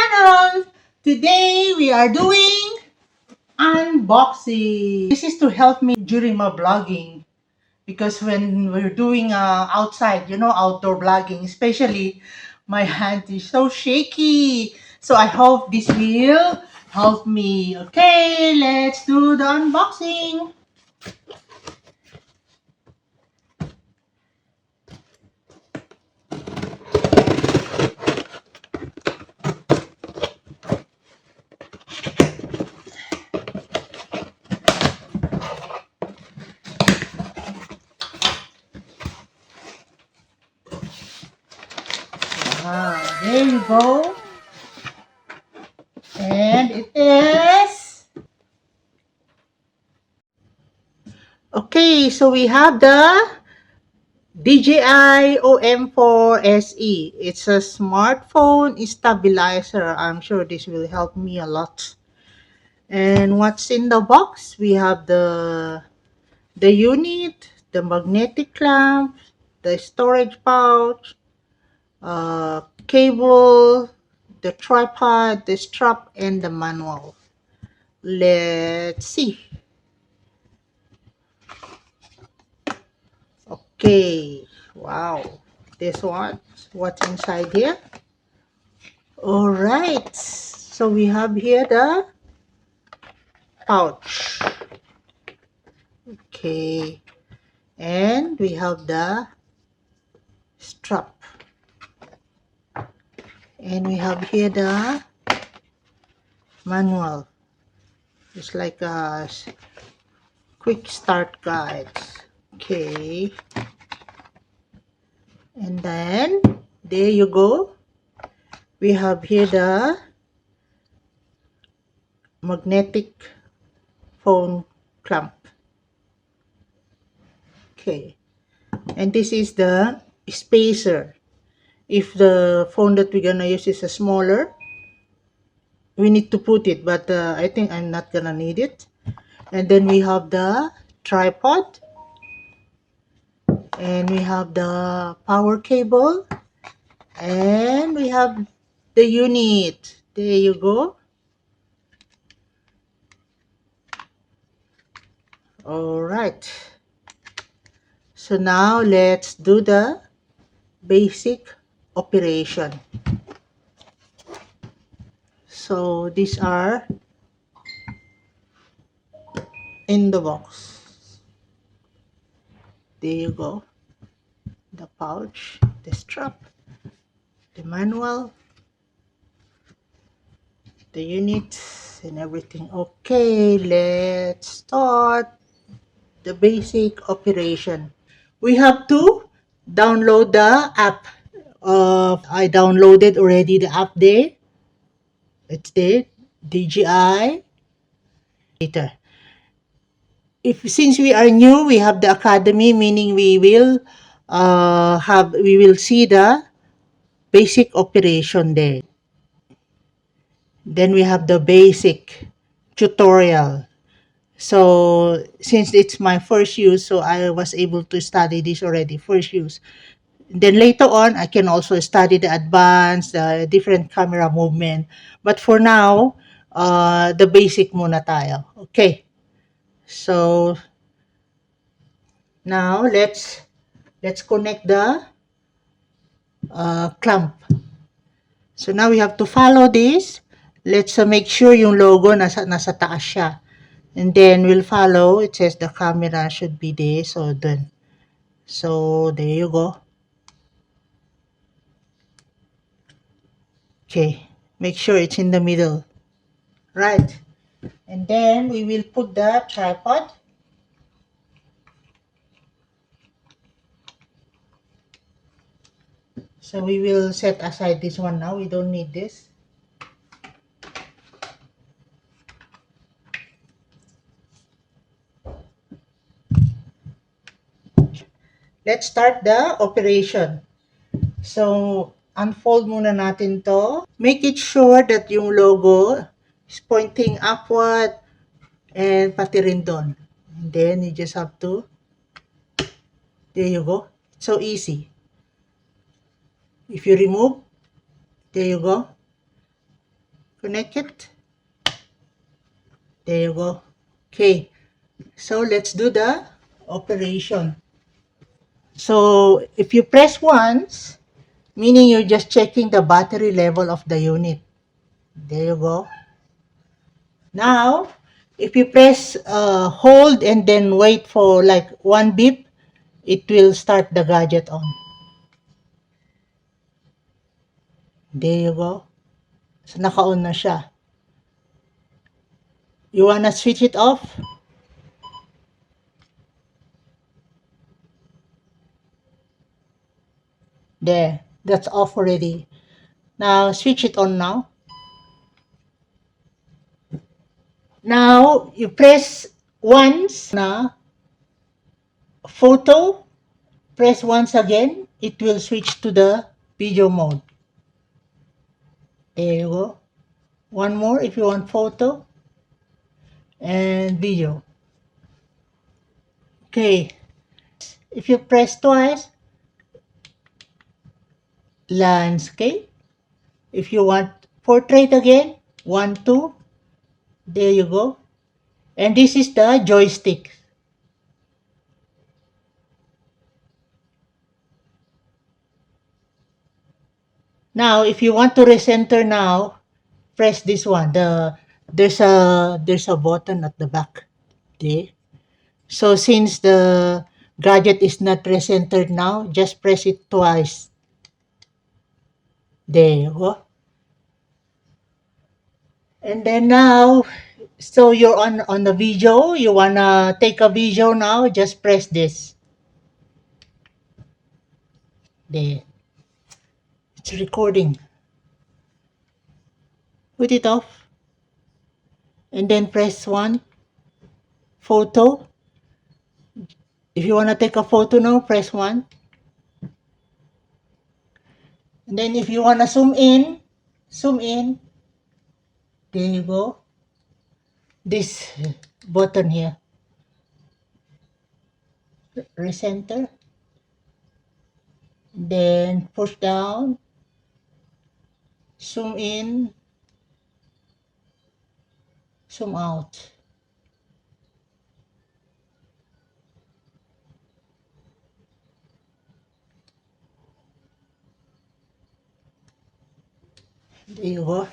channel! Today we are doing unboxing. This is to help me during my vlogging because when we're doing outside, outdoor vlogging, especially my hand is so shaky. So I hope this will help me. Okay, let's do the unboxing. There you go. And it is... Okay, so we have the DJI OM4 SE. It's a smartphone stabilizer. I'm sure this will help me a lot. And what's in the box? We have the unit, the magnetic clamp, the storage pouch, cable, the tripod, the strap, and the manual. Let's see. Okay, wow. This one, what's inside here? All right. So we have here the pouch. Okay. And we have the strap. And we have here the manual. It's like a quick start guide. Okay. And then there you go. We have here the magnetic phone clamp. Okay. And this is the spacer. If the phone that we're gonna use is a smaller, we need to put it, but I think I'm not gonna need it. And then we have the tripod, and we have the power cable, and we have the unit. There you go. All right. So now let's do the basic operation. So these are in the box. There you go. The pouch, the strap, the manual, the units, and everything. Okay, let's start the basic operation. We have to download the app. I downloaded already the app there. It's there, DJI. Later. Since we are new, we have the academy, meaning we will see the basic operation there. Then we have the basic tutorial. So since it's my first use, so I was able to study this already, first use. Then later on, I can also study the advanced, different camera movement. But for now, the basic muna tayo. Okay. So now let's connect the clamp. So now we have to follow this. Let's make sure yung logo nasa taas siya. And then we'll follow. It says the camera should be there. So then, there you go. Okay, make sure it's in the middle. Right. And then we will put the tripod. So we will set aside this one now. We don't need this. Let's start the operation. So, unfold muna natin to. Make it sure that yung logo is pointing upward and pati rin doon. And then you just have to, there you go. It's so easy. If you remove, there you go. Connect it. There you go. Okay, so let's do the operation. So if you press once, meaning you're just checking the battery level of the unit. There you go. Now, if you press hold and then wait for like one beep, it will start the gadget on. There you go. So naka-on na siya. You wanna switch it off? There, that's off already. Now switch it on now. Now you press once na photo, press once again, it will switch to the video mode. There you go. One more if you want photo and video. Okay. If you press twice, landscape. If you want portrait again, 1, 2, there you go. And this is the joystick. Now, if you want to recenter now, press this one. There's a button at the back. Okay. So since the gadget is not recentered now, just press it twice. There you go. And then now, so you're on the video. You wanna take a video now? Just press this. There. It's recording. Put it off. And then press one. Photo. If you wanna take a photo now, press one. And then if you wanna zoom in. There you go. This button here. Recenter. Then push down. Zoom in. Zoom out. There you go.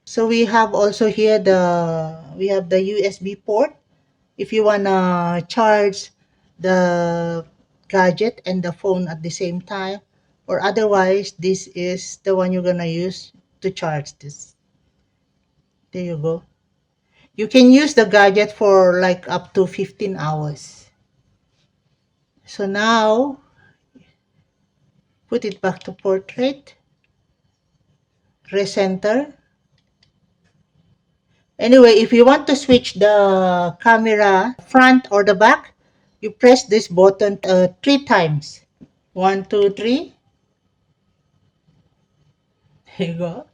So we have also here the USB port. If you wanna charge the gadget and the phone at the same time, or otherwise, this is the one you're gonna use to charge this. There you go. You can use the gadget for like up to 15 hours. So now, put it back to portrait, recenter. Anyway, if you want to switch the camera front or the back, you press this button 3 times. 1, 2, 3. There you go.